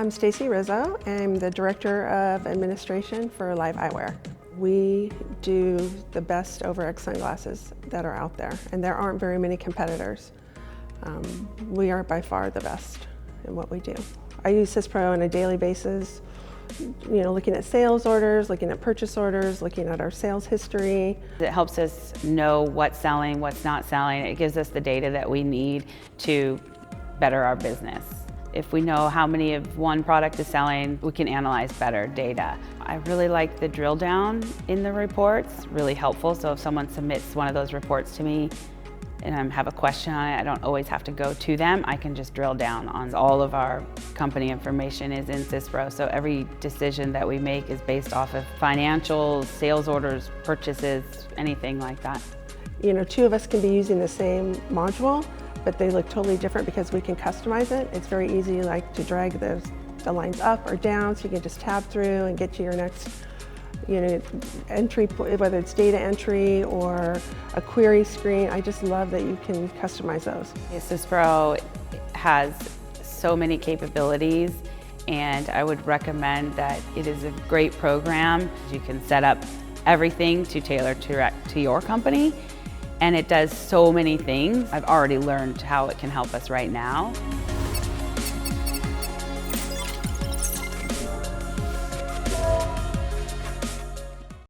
I'm Stacy Rizzo. I'm the Director of Administration for Live Eyewear. We do the best over-X sunglasses that are out there, and there aren't very many competitors. We are by far the best in what we do. I use SYSPRO on a daily basis, looking at sales orders, looking at purchase orders, looking at our sales history. It helps us know what's selling, what's not selling. It gives us the data that we need to better our business. If we know how many of one product is selling, we can analyze better data. I really like the drill down in the reports, really helpful. So if someone submits one of those reports to me and I have a question on it, I don't always have to go to them. I can just drill down on all of our company information is in SYSPRO. So every decision that we make is based off of financials, sales orders, purchases, anything like that. Two of us can be using the same module, but they look totally different because we can customize it. It's very easy to drag the lines up or down, so you can just tab through and get to your next entry, whether it's data entry or a query screen. I just love that you can customize those. SYSPRO has so many capabilities, and I would recommend that it is a great program. You can set up everything to tailor to your company. And it does so many things. I've already learned how it can help us right now.